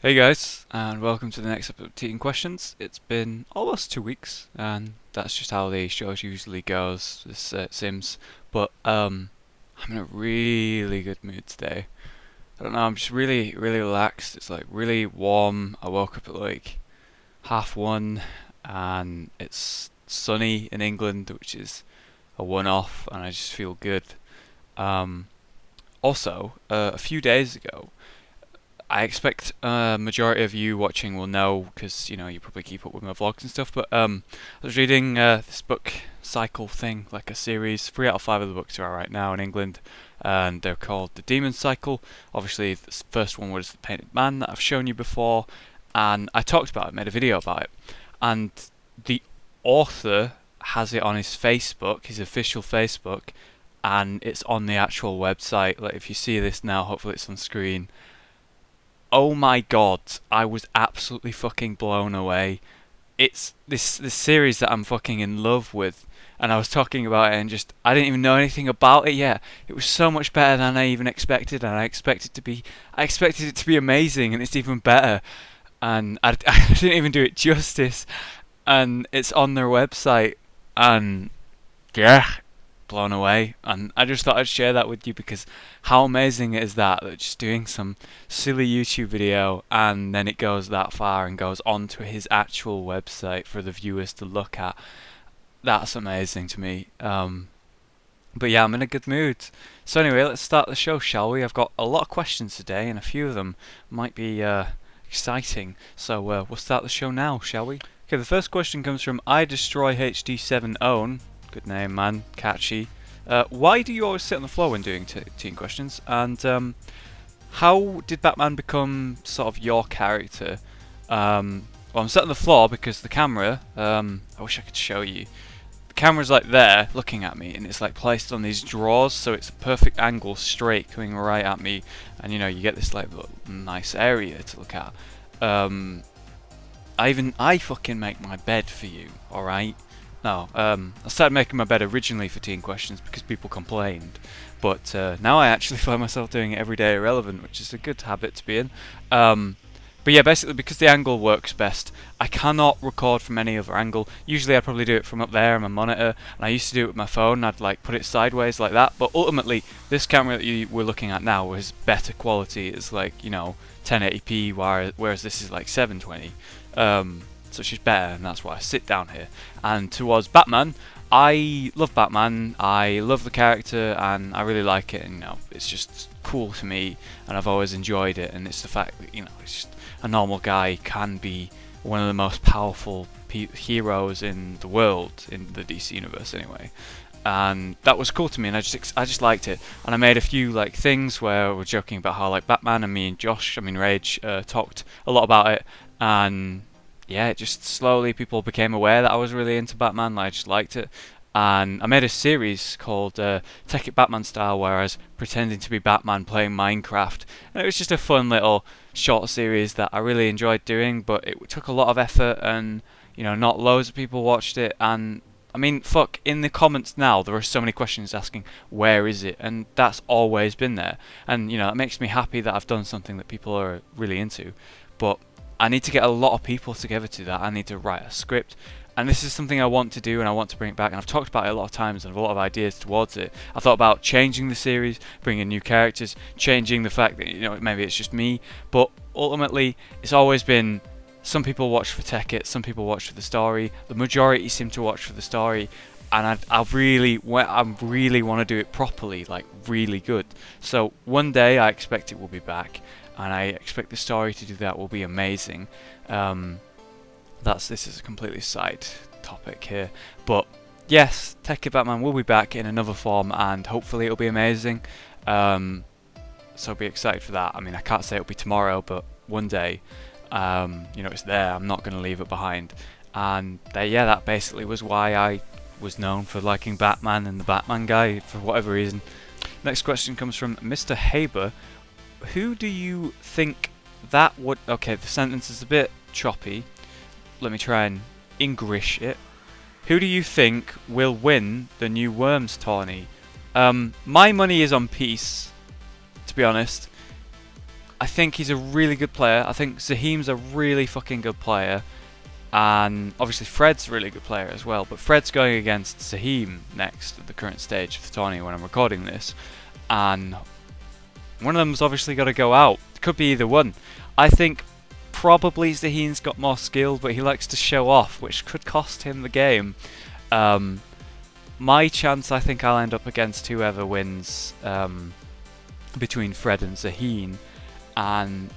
Hey guys, and welcome to the next episode of Teaching Questions. It's been almost 2 weeks, and that's just how the show usually goes, this Sims. But I'm in a really good mood today. I don't know, I'm just really relaxed. It's like really warm. I woke up at like 1:30, and it's sunny in England, which is a one-off, and I just feel good. Um, also, a few days ago, I expect a majority of you watching will know because you probably keep up with my vlogs and stuff. But I was reading this book cycle thing, like a series. 3 out of 5 of the books are out right now in England, and they're called the Demon Cycle. Obviously, the first one was the Painted Man that I've shown you before, and I talked about it, made a video about it, and the author has it on his Facebook, his official Facebook, and it's on the actual website. Like if you see this now, hopefully it's on screen. Oh my god, I was absolutely fucking blown away. It's this series that I'm fucking in love with, and I was talking about it and just I didn't even know anything about it yet. It was so much better than I even expected, and I expected it to be amazing, and it's even better. And I didn't even do it justice, and it's on their website, and yeah, blown away. And I just thought I'd share that with you because how amazing is that just doing some silly YouTube video and then it goes that far and goes onto his actual website for the viewers to look at. That's amazing to me. But yeah, I'm in a good mood. So anyway, let's start the show, shall we? I've got a lot of questions today, and a few of them might be exciting. So we'll start the show now, shall we? Okay, the first question comes from I Destroy HD7 Own. Good name, man. Catchy. Why do you always sit on the floor when doing teen questions? And how did Batman become sort of your character? Well, I'm sat on the floor because the camera. I wish I could show you. The camera's like there, looking at me, and it's like placed on these drawers, so it's a perfect angle, straight, coming right at me, and you get this like little nice area to look at. I fucking make my bed for you, all right? No, I started making my bed originally for teen questions because people complained, but now I actually find myself doing it every day irrelevant, which is a good habit to be in. But yeah, basically because the angle works best, I cannot record from any other angle. Usually I'd probably do it from up there on my monitor, and I used to do it with my phone. I'd like put it sideways like that, but ultimately this camera that we're looking at now is better quality. It's like 1080p, whereas this is like 720. So she's better, and that's why I sit down here. And towards Batman, I love Batman, I love the character, and I really like it, and it's just cool to me, and I've always enjoyed it, and it's the fact that, it's just a normal guy can be one of the most powerful heroes in the world, in the DC universe anyway. And that was cool to me, and I just liked it. And I made a few like things where we're joking about how like Batman and me and Rage, talked a lot about it, and yeah, it just slowly people became aware that I was really into Batman. I just liked it, and I made a series called Take It Batman Style, where I was pretending to be Batman playing Minecraft, and it was just a fun little short series that I really enjoyed doing. But it took a lot of effort, and not loads of people watched it. And I mean, fuck, in the comments now there are so many questions asking where is it, and that's always been there. And it makes me happy that I've done something that people are really into, but I need to get a lot of people together to that. I need to write a script, and this is something I want to do, and I want to bring it back, and I've talked about it a lot of times and I have a lot of ideas towards it. I thought about changing the series, bringing new characters, changing the fact that maybe it's just me, but ultimately it's always been some people watch for tech it, some people watch for the story, the majority seem to watch for the story, and I really want to do it properly, like really good. So one day I expect it will be back, and I expect the story to do that will be amazing. This is a completely side topic here, but yes, Tech It Batman will be back in another form, and hopefully it'll be amazing. So be excited for that. I mean, I can't say it'll be tomorrow, but one day, it's there. I'm not going to leave it behind. And that basically was why I was known for liking Batman and the Batman guy for whatever reason. Next question comes from Mr. Haber. Who do you think that would... Okay, the sentence is a bit choppy. Let me try and English it. Who do you think will win the new Worms tourney? My money is on Peace, to be honest. I think he's a really good player. I think Zahim's a really fucking good player. And obviously Fred's a really good player as well. But Fred's going against Zahim next at the current stage of the tourney when I'm recording this. And one of them's obviously got to go out. It could be either one. I think probably Zahim's got more skill, but he likes to show off, which could cost him the game. My chance, I think I'll end up against whoever wins between Fred and Zaheen. And,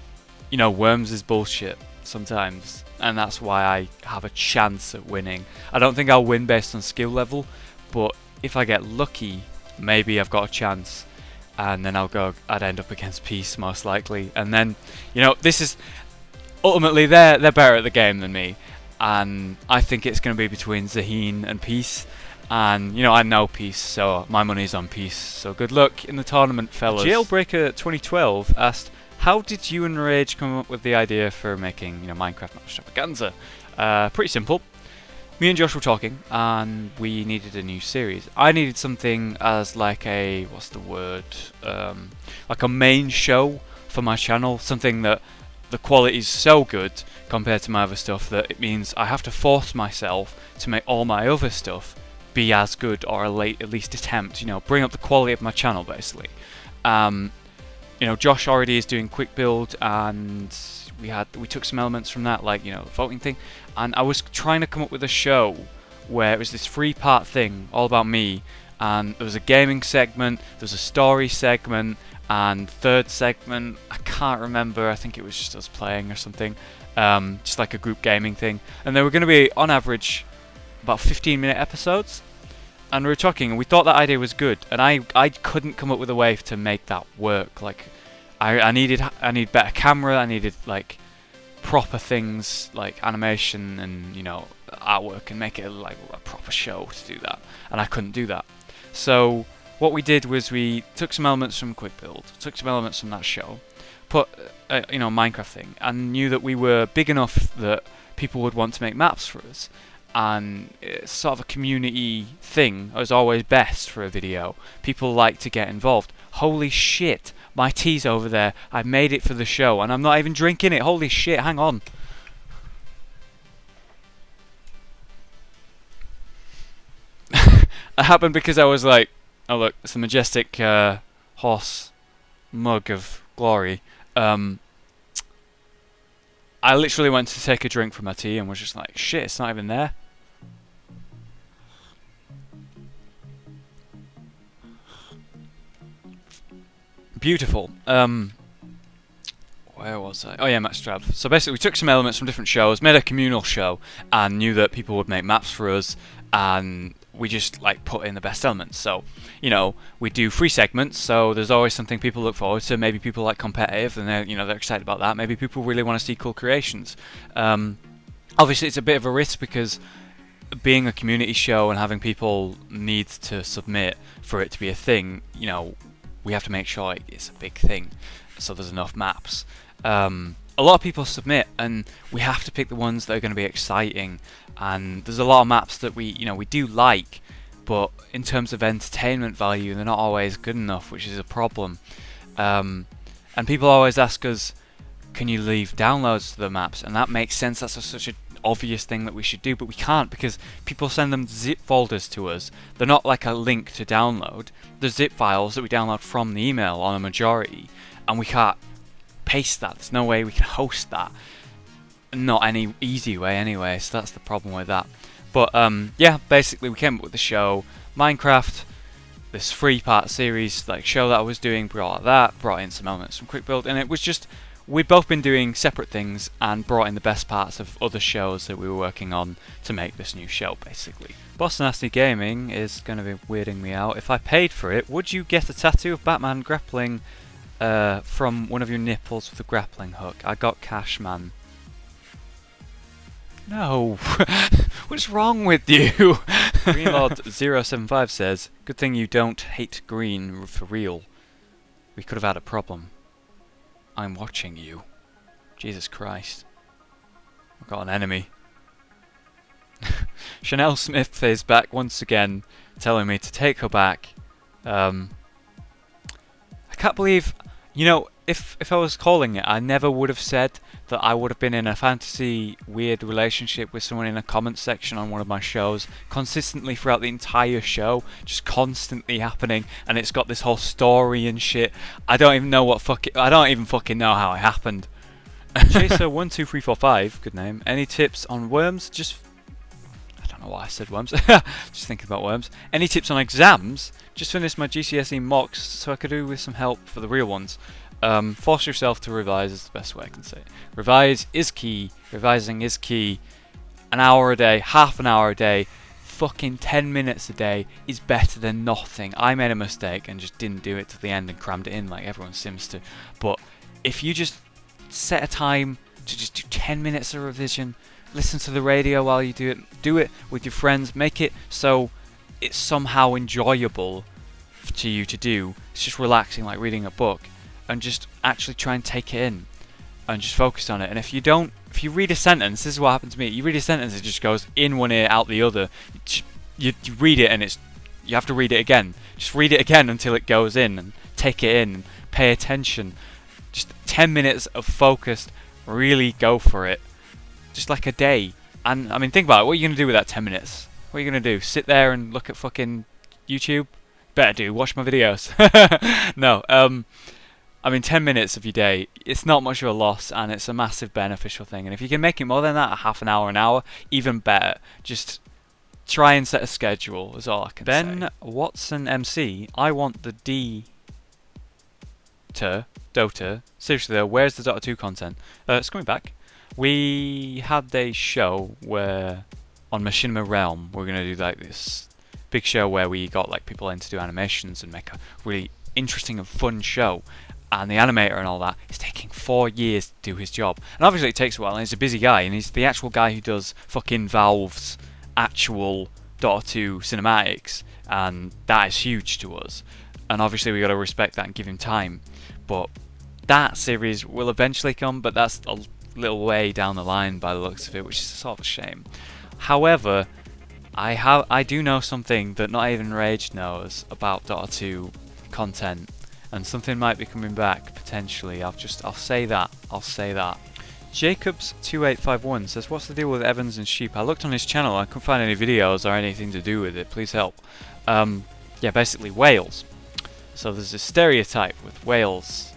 you know, Worms is bullshit sometimes, and that's why I have a chance at winning. I don't think I'll win based on skill level, but if I get lucky, maybe I've got a chance. And then I'd end up against Peace most likely. And then, you know, this is ultimately they're better at the game than me. And I think it's going to be between Zaheen and Peace. And, you know, I know Peace, so my money's on Peace. So good luck in the tournament, fellas. Jailbreaker 2012 asked, how did you and Rage come up with the idea for making, you know, Minecraft Extravaganza? Pretty simple. Me and Josh were talking, and we needed a new series. I needed something as like a, what's the word? Like a main show for my channel. Something that the quality is so good compared to my other stuff that it means I have to force myself to make all my other stuff be as good, or at least attempt, you know, bring up the quality of my channel basically. You know, Josh already is doing quick build, and we took some elements from that, like, you know, the voting thing, and I was trying to come up with a show where it was this 3-part thing all about me, and there was a gaming segment, there was a story segment, and third segment, I can't remember, I think it was just us playing or something, just like a group gaming thing, and they were going to be on average about 15-minute episodes. And we were talking, and we thought that idea was good, and I couldn't come up with a way to make that work. Like, I needed better camera, I needed like proper things like animation and, you know, artwork, and make it like a proper show to do that, and I couldn't do that. So what we did was we took some elements from Quick Build, took some elements from that show, put you know, Minecraft thing, and knew that we were big enough that people would want to make maps for us. And it's sort of a community thing is always best for a video. People like to get involved. Holy shit, my tea's over there. I made it for the show, and I'm not even drinking it. Holy shit, hang on. It happened because I was like, oh look, it's the majestic horse mug of glory. I literally went to take a drink from my tea and was just like, shit, it's not even there. Beautiful. Where was I? Oh yeah, Max Strav. So basically we took some elements from different shows, made a communal show, and knew that people would make maps for us, and we just like put in the best elements. So, you know, we do 3 segments, so there's always something people look forward to. Maybe people like competitive, and they're excited about that. Maybe people really want to see cool creations. Obviously it's a bit of a risk because being a community show and having people need to submit for it to be a thing, you know, we have to make sure it's a big thing, so there's enough maps. A lot of people submit, and we have to pick the ones that are going to be exciting. And there's a lot of maps that we do like, but in terms of entertainment value, they're not always good enough, which is a problem. And people always ask us, can you leave downloads to the maps? And that makes sense. That's such an obvious thing that we should do, but we can't because people send them zip folders to us. They're not like a link to download. They're zip files that we download from the email on a majority, and we can't paste that. There's no way we can host that. Not any easy way anyway, so that's the problem with that. But yeah, basically we came up with the show Minecraft, this 3-part series like show that I was doing, brought in some elements from Quick Build, and it was just, we'd both been doing separate things and brought in the best parts of other shows that we were working on to make this new show basically. Boss Nasty Gaming is going to be weirding me out. If I paid for it, would you get a tattoo of Batman grappling from one of your nipples with a grappling hook? I got cash, man. No. What's wrong with you? Greenlord075 says, good thing you don't hate green for real. We could have had a problem. I'm watching you. Jesus Christ. I've got an enemy. Chanel Smith is back once again, telling me to take her back. I can't believe, you know, if I was calling it, I never would have said that I would have been in a fantasy weird relationship with someone in a comment section on one of my shows consistently throughout the entire show, just constantly happening, and it's got this whole story and shit. I don't even fucking know how it happened. Chaser12345, good name. Any tips on worms? I don't know why I said worms. Just thinking about worms. Any tips on exams? Just finished my GCSE mocks, so I could do with some help for the real ones. Force yourself to revise is the best way I can say it. Revise is key. Revising is key. An hour a day, half an hour a day, fucking 10 minutes a day is better than nothing. I made a mistake and just didn't do it to the end and crammed it in like everyone seems to. But if you just set a time to just do 10 minutes of revision, listen to the radio while you do it with your friends, make it so it's somehow enjoyable to you to do. It's just relaxing, like reading a book, and just actually try and take it in and just focus on it. And if you read a sentence, this is what happened to me. You read a sentence, it just goes in one ear, out the other. You read it and you have to read it again. Just read it again until it goes in, and take it in, and pay attention. Just 10 minutes of focused, really go for it. Just like a day. And I mean, think about it. What are you going to do with that 10 minutes? What are you going to do? Sit there and look at fucking YouTube? Better do. Watch my videos. No. I mean, 10 minutes of your day, it's not much of a loss, and it's a massive beneficial thing. And if you can make it more than that, a half an hour, even better. Just try and set a schedule, is all I can say. Ben Watson MC, I want the Dota. Seriously though, where's the Dota 2 content? It's coming back. We had a show where, on Machinima Realm, we're going to do like this big show where we got like people in to do animations and make a really interesting and fun show. And the animator and all that is taking 4 years to do his job. And obviously it takes a while, and he's a busy guy, and he's the actual guy who does fucking Valve's actual Dota 2 cinematics, and that is huge to us. And obviously we got to respect that and give him time. But that series will eventually come, but that's a little way down the line by the looks of it, which is a sort of a shame. However, I do know something that not even Rage knows about Dota 2 content. And something might be coming back, potentially. I'll say that. Jacobs2851 says, what's the deal with Evans and sheep? I looked on his channel, I couldn't find any videos or anything to do with it. Please help. Yeah, basically whales. So there's a stereotype with whales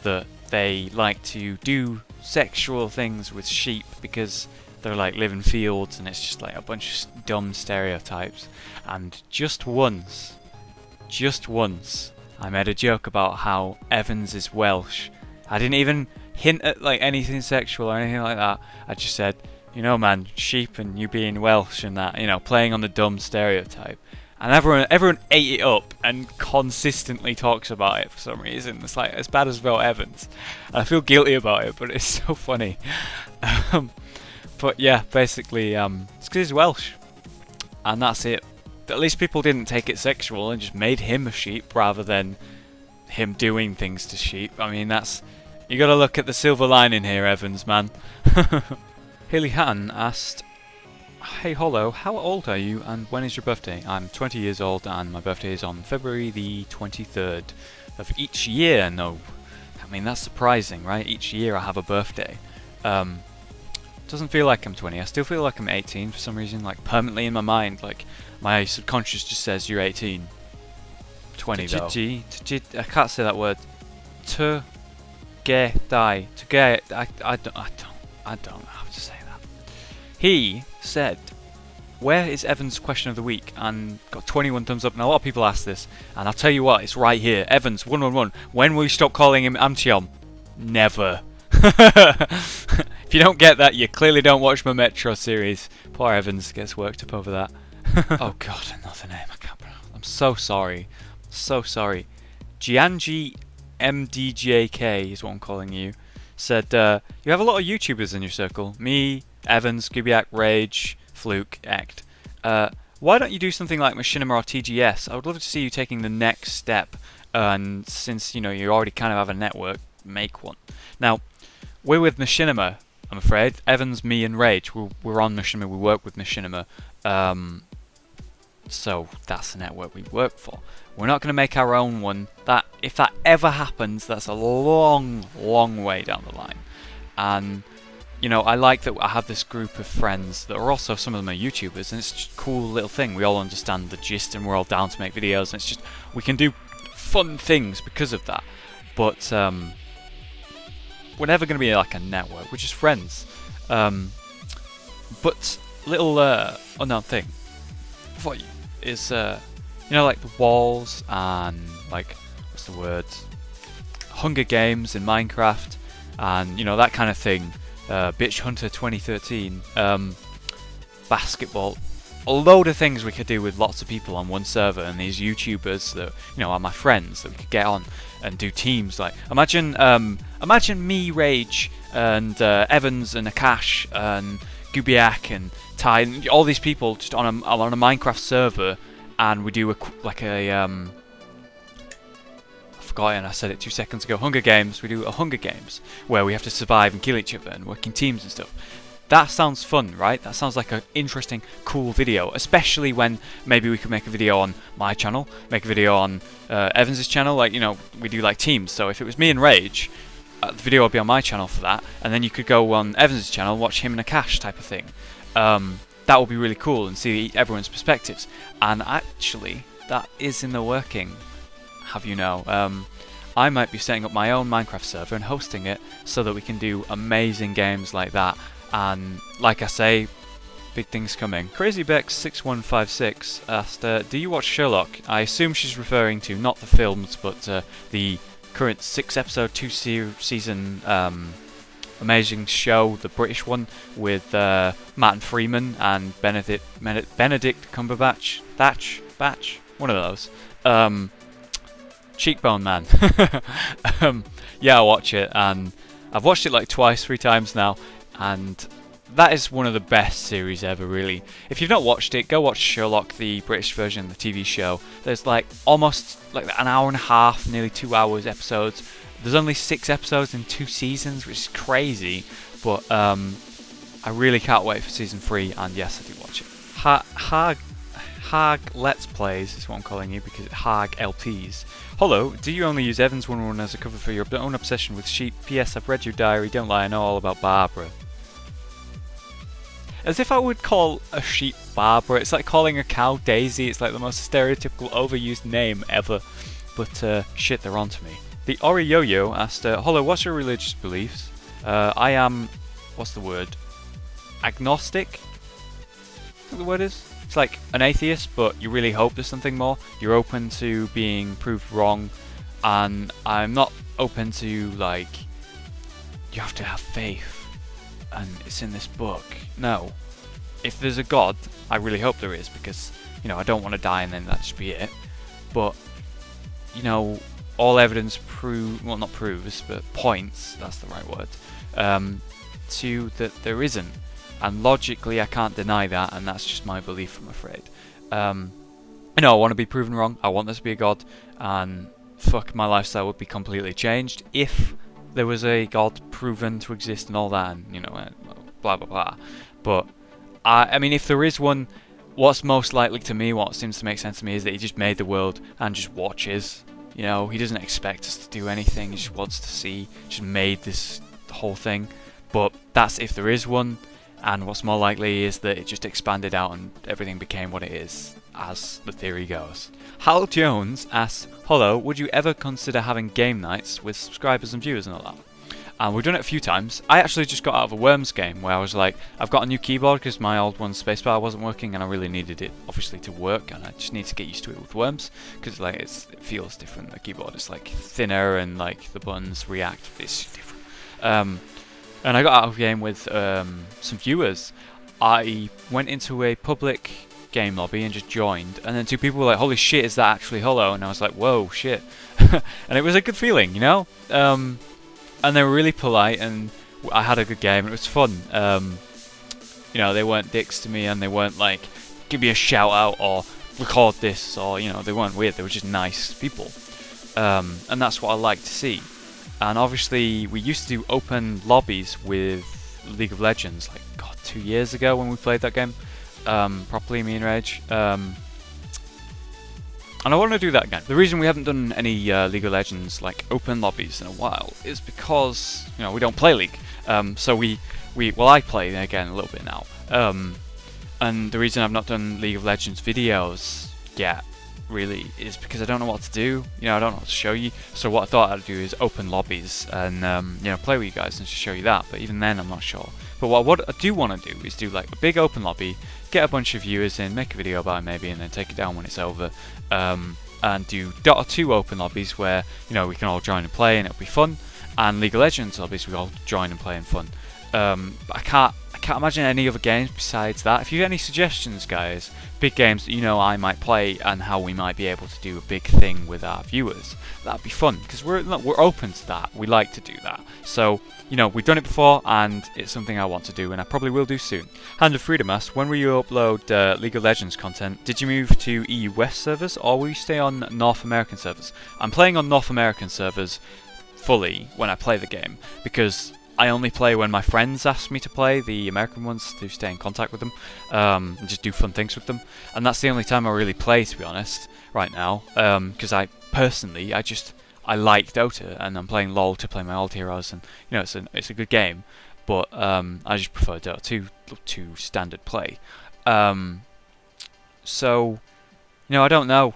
that they like to do sexual things with sheep because they're like live in fields, and it's just like a bunch of dumb stereotypes. And just once, I made a joke about how Evans is Welsh. I didn't even hint at like anything sexual or anything like that. I just said, you know, man, sheep and you being Welsh and that, you know, playing on the dumb stereotype. And everyone ate it up and consistently talks about it for some reason. It's like as bad as Vel Evans. And I feel guilty about it, but it's so funny. But yeah, basically, it's because he's Welsh, and that's it. At least people didn't take it sexual and just made him a sheep rather than him doing things to sheep. I mean, you gotta look at the silver lining here, Evans, man. Haley Hatton asked, hey Hollow, how old are you and when is your birthday? I'm 20 years old and my birthday is on February the 23rd of each year. No, I mean, that's surprising, right? Each year I have a birthday. Doesn't feel like I'm 20. I still feel like I'm 18 for some reason, like permanently in my mind. Like my subconscious just says you're 18. 20 though. I can't say that word. I don't know how to say that. He said, where is Evan's question of the week? And got 21 thumbs up, and a lot of people ask this, and I'll tell you what, it's right here. Evans 111. When will you stop calling him Amtiom? Never. If you don't get that, you clearly don't watch my Metro series. Poor Evans gets worked up over that. Oh god, another name I can't pronounce. I'm so sorry. So sorry. Gianji MDJK is what I'm calling you. Said, you have a lot of YouTubers in your circle. Me, Evans, Gubiak, Rage, Fluke, Act. Why don't you do something like Machinima RTGS? I would love to see you taking the next step. And since, you know, you already kind of have a network, make one. Now, we're with Machinima, I'm afraid. Evans, me, and Rage. We're on Machinima. We work with Machinima. So that's the network we work for. We're not going to make our own one. If that ever happens, that's a long, long way down the line. And you know, I like that I have this group of friends that are also, some of them are YouTubers, and it's just a cool little thing. We all understand the gist and we're all down to make videos, and it's just, we can do fun things because of that. But we're never going to be like a network, we're just friends. But little unknown thing for you is, you know, like the walls and like, what's the word? Hunger Games in Minecraft, and you know, that kind of thing. Bitch Hunter 2013, basketball, a load of things we could do with lots of people on one server, and these YouTubers that, you know, are my friends that we could get on and do teams. Like, imagine me, Rage, and Evans and Akash and Gubiak and Ty, and all these people just on a Minecraft server, and we do I said it 2 seconds ago. Hunger Games. We do a Hunger Games where we have to survive and kill each other and work in teams and stuff. That sounds fun, right? That sounds like an interesting, cool video. Especially when maybe we could make a video on my channel, make a video on Evans's channel. Like, you know, we do like teams. So if it was me and Rage, the video would be on my channel for that, and then you could go on Evans's channel, watch him and Akash type of thing. That would be really cool, and see everyone's perspectives. And actually, that is in the working. Have you know, I might be setting up my own Minecraft server and hosting it so that we can do amazing games like that. And like I say, big things coming. CrazyBex6156 asked, do you watch Sherlock? I assume she's referring to not the films, but the current 6-episode, 2-season amazing show, the British one, with Matt and Freeman and Benedict Cumberbatch, Batch, one of those. Cheekbone Man. Yeah, I watch it, and I've watched it like 2-3 times now, and that is one of the best series ever, really. If you've not watched it, go watch Sherlock, the British version, the TV show. There's like almost like an hour and a half, nearly 2 hours episodes. There's only 6 episodes in 2 seasons, which is crazy, but I really can't wait for season 3, and yes, I do watch it. Hag Let's Plays is what I'm calling you, because it's Hag LPs. Hello, do you only use Evans 1-1 as a cover for your own obsession with sheep? P.S. I've read your diary, don't lie, I know all about Barbara. As if I would call a sheep Barbara. It's like calling a cow Daisy. It's like the most stereotypical overused name ever. But shit, they're on to me. The Ori Yo-Yo asked, hello, what's your religious beliefs? I am, what's the word? Agnostic? Is that what the word is? It's like an atheist, but you really hope there's something more. You're open to being proved wrong, and I'm not open to, like, you have to have faith, and it's in this book. No. If there's a God, I really hope there is, because, you know, I don't want to die and then that just be it. But, you know, all evidence well, not proves, but points, that's the right word, to that there isn't. And logically, I can't deny that, and that's just my belief, I'm afraid. You know, I want to be proven wrong. I want there to be a God, and fuck, my lifestyle would be completely changed if there was a God proven to exist and all that, and, you know, blah, blah, blah. But, I mean, if there is one, what's most likely to me, what seems to make sense to me, is that he just made the world and just watches. You know, he doesn't expect us to do anything, he just wants to see, just made this whole thing. But that's if there is one. And what's more likely is that it just expanded out and everything became what it is, as the theory goes. Hal Jones asks, hello, would you ever consider having game nights with subscribers and viewers and all that? And we've done it a few times. I actually just got out of a Worms game where I was like, I've got a new keyboard because my old one's spacebar wasn't working, and I really needed it, obviously, to work, and I just need to get used to it with Worms, because like it feels different. The keyboard is like thinner, and like the buttons react. It's different. And I got out of the game with some viewers. I went into a public game lobby and just joined, and then 2 people were like, holy shit, is that actually Hollow? And I was like, whoa, shit. And it was a good feeling, you know? And they were really polite, and I had a good game, and it was fun. You know, they weren't dicks to me, and they weren't like, give me a shout out, or record this, or, you know, they weren't weird, they were just nice people. And that's what I like to see. And obviously, we used to do open lobbies with League of Legends, like, God, 2 years ago when we played that game properly, me and Rage. And I want to do that again. The reason we haven't done any League of Legends like open lobbies in a while is because we don't play League. So I play again a little bit now. And the reason I've not done League of Legends videos yet really is because I don't know what to do. I don't know what to show you. So what I thought I'd do is open lobbies and play with you guys and just show you that. But even then, I'm not sure. But what I do want to do is do like a big open lobby, get a bunch of viewers in, make a video about it maybe, and then take it down when it's over. And do Dota 2 open lobbies where we can all join and play and it'll be fun. And League of Legends lobbies we all join and play and fun. I can't imagine any other games besides that. If you have any suggestions, guys, big games that I might play and how we might be able to do a big thing with our viewers, that'd be fun because we're open to that. We like to do that. So we've done it before and it's something I want to do and I probably will do soon. Hand of Freedom asks, when will you upload League of Legends content? Did you move to EU West servers or will you stay on North American servers? I'm playing on North American servers fully when I play the game because I only play when my friends ask me to play, the American ones, to stay in contact with them, and just do fun things with them. And that's the only time I really play, to be honest, right now. Because I like Dota, and I'm playing LoL to play my old heroes, and it's a good game. But I just prefer Dota 2 to standard play. So I don't know.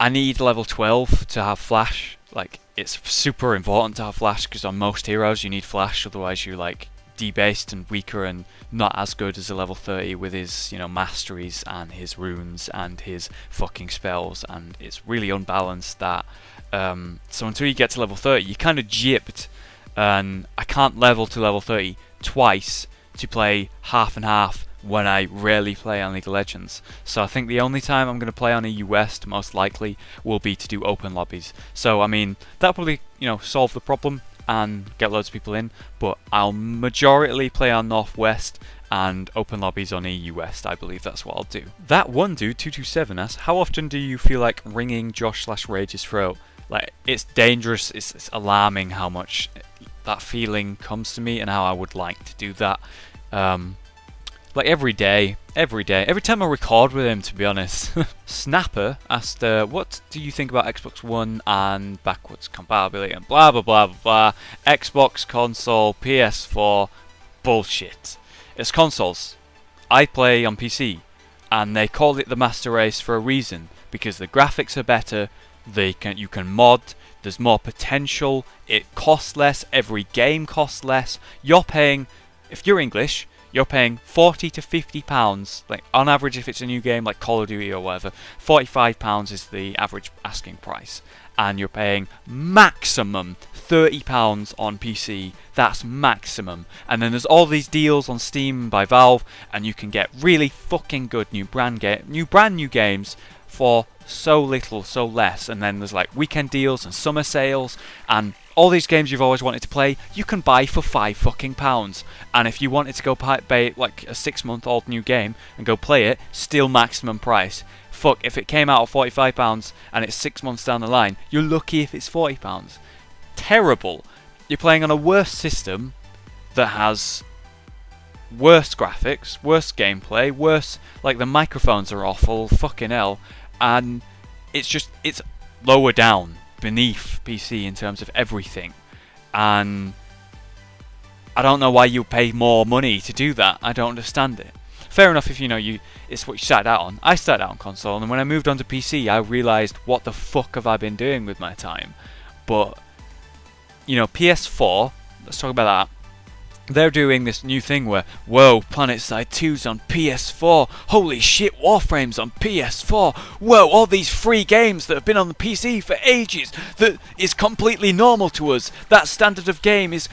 I need level 12 to have flash. Like, it's super important to have flash because on most heroes you need flash, otherwise you're like debased and weaker and not as good as a level 30 with his masteries and his runes and his fucking spells, and it's really unbalanced that. So until you get to level 30 you're kind of gypped, and I can't level to level 30 twice to play half and half when I rarely play on League of Legends. So I think the only time I'm going to play on EU West most likely will be to do open lobbies. So I mean that'll probably solve the problem and get loads of people in, but I'll majority play on Northwest and open lobbies on EU West. I believe that's what I'll do. That one dude 227 asks, how often do you feel like ringing Josh/Rage's throat? Like, it's dangerous, it's alarming how much that feeling comes to me and how I would like to do that. Like every day, every time I record with him, to be honest. Snapper asked, what do you think about Xbox One and backwards compatibility and blah blah blah blah blah. Xbox console, PS4, bullshit. It's consoles. I play on PC, and they call it the master race for a reason, because the graphics are better, you can mod, there's more potential, it costs less, every game costs less. You're paying, if you're English, you're paying £40 to £50, like on average if it's a new game like Call of Duty or whatever, £45 is the average asking price. And you're paying maximum £30 on PC, that's maximum. And then there's all these deals on Steam by Valve, and you can get really fucking good brand new games for so little, so less. And then there's like weekend deals and summer sales, and all these games you've always wanted to play, you can buy for £5. And if you wanted to go buy like a 6-month-old new game and go play it, still maximum price. Fuck, if it came out at £45 and it's 6 months down the line, you're lucky if it's £40. Terrible. You're playing on a worse system that has worse graphics, worse gameplay, worse, like the microphones are awful, fucking hell, and it's lower down beneath PC in terms of everything, and I don't know why you pay more money to do that. I don't understand it. Fair enough if it's what you started out on. I started out on console, and when I moved on to PC I realised what the fuck have I been doing with my time. But PS4, let's talk about that. They're doing this new thing where, whoa, PlanetSide 2's on PS4, holy shit, Warframe's on PS4, whoa, all these free games that have been on the PC for ages, that is completely normal to us. That standard of game is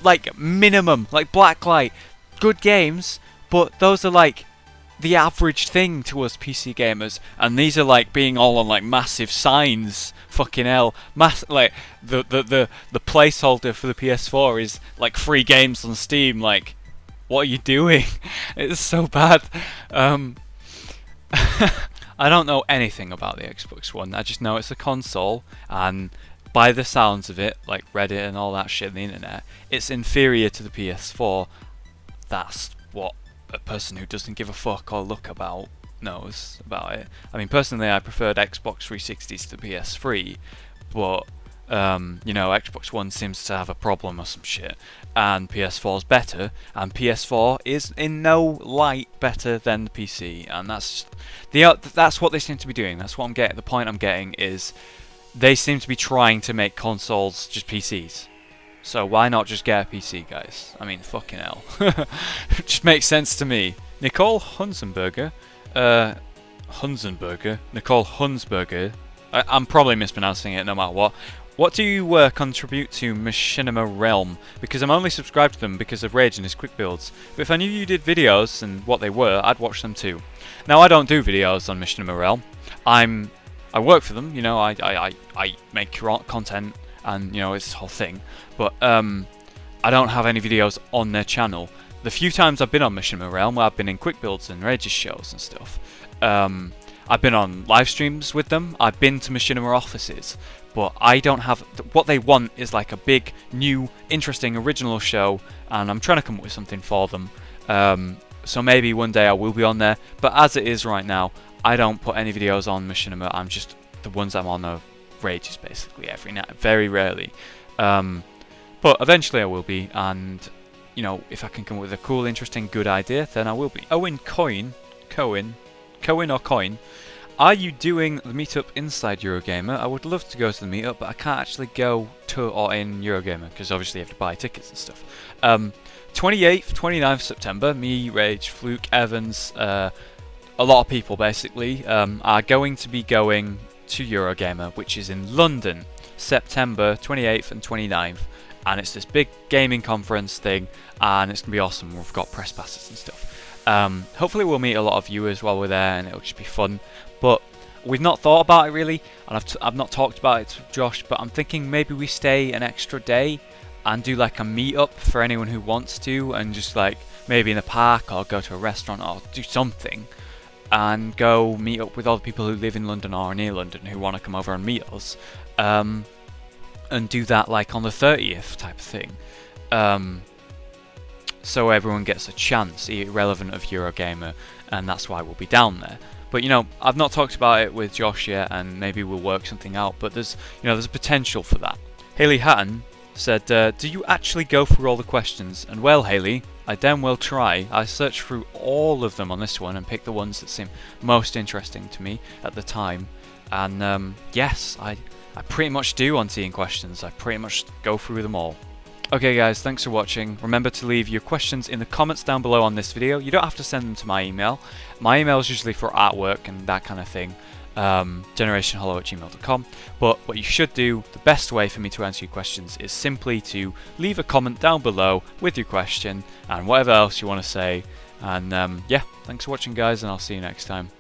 like minimum, like Blacklight, good games, but those are like the average thing to us PC gamers, and these are like being all on like massive signs. Fucking hell, like the placeholder for the PS4 is like free games on Steam. Like, what are you doing? It's so bad. I don't know anything about the Xbox One. I just know it's a console, and by the sounds of it, like Reddit and all that shit on the internet, it's inferior to the PS4. That's what a person who doesn't give a fuck or look about knows about it. I mean, personally, I preferred Xbox 360s to PS3, but you know, Xbox One seems to have a problem or some shit, and PS4's better, and PS4 is in no light better than the PC, and that's what they seem to be doing. That's what I'm getting. The point I'm getting is they seem to be trying to make consoles just PCs. So why not just get a PC, guys? I mean, fucking hell. It just makes sense to me. Nicole Hunsenberger, Nicole Hunsberger, I'm probably mispronouncing it no matter what. What do you contribute to Machinima Realm? Because I'm only subscribed to them because of Rage and his quick builds. But if I knew you did videos and what they were, I'd watch them too. Now, I don't do videos on Machinima Realm. I work for them, you know, I make content, and you know, it's this whole thing, but I don't have any videos on their channel. The few times I've been on Machinima Realm, where I've been in quick builds and Rageous shows and stuff, I've been on live streams with them, I've been to Machinima offices, but I don't have, what they want is like a big, new, interesting, original show, and I'm trying to come up with something for them. So maybe one day I will be on there, but as it is right now, I don't put any videos on Machinima. I'm just, the ones I'm on are Rageous basically every night, very rarely. But eventually I will be, and you know, if I can come up with a cool, interesting, good idea, then I will be. Owen Cohen, are you doing the meetup inside Eurogamer? I would love to go to the meetup, but I can't actually go to or in Eurogamer because obviously you have to buy tickets and stuff. 28th, 29th September, me, Rage, Fluke, Evans, a lot of people basically are going to be going to Eurogamer, which is in London, September 28th and 29th, and it's this big gaming conference thing, and it's going to be awesome. We've got press passes and stuff. Hopefully we'll meet a lot of viewers while we're there, and it'll just be fun, but we've not thought about it really, and I've not talked about it to Josh, but I'm thinking maybe we stay an extra day and do like a meet-up for anyone who wants to, and just like maybe in a park or go to a restaurant or do something, and go meet up with all the people who live in London or near London who want to come over and meet us, and do that like on the 30th type of thing, so everyone gets a chance, irrelevant of Eurogamer, and that's why we'll be down there. But you know, I've not talked about it with Josh yet, and maybe we'll work something out, but there's, you know, there's potential for that. Haley Hatton said, do you actually go through all the questions? And well, Haley, I damn well try. I searched through all of them on this one and picked the ones that seem most interesting to me at the time. And yes, I pretty much do on Seeing Questions. I pretty much go through them all. Okay guys, thanks for watching. Remember to leave your questions in the comments down below on this video. You don't have to send them to my email. My email is usually for artwork and that kind of thing. Generationhollow@gmail.com. But what you should do, the best way for me to answer your questions, is simply to leave a comment down below with your question and whatever else you want to say. And yeah, thanks for watching guys, and I'll see you next time.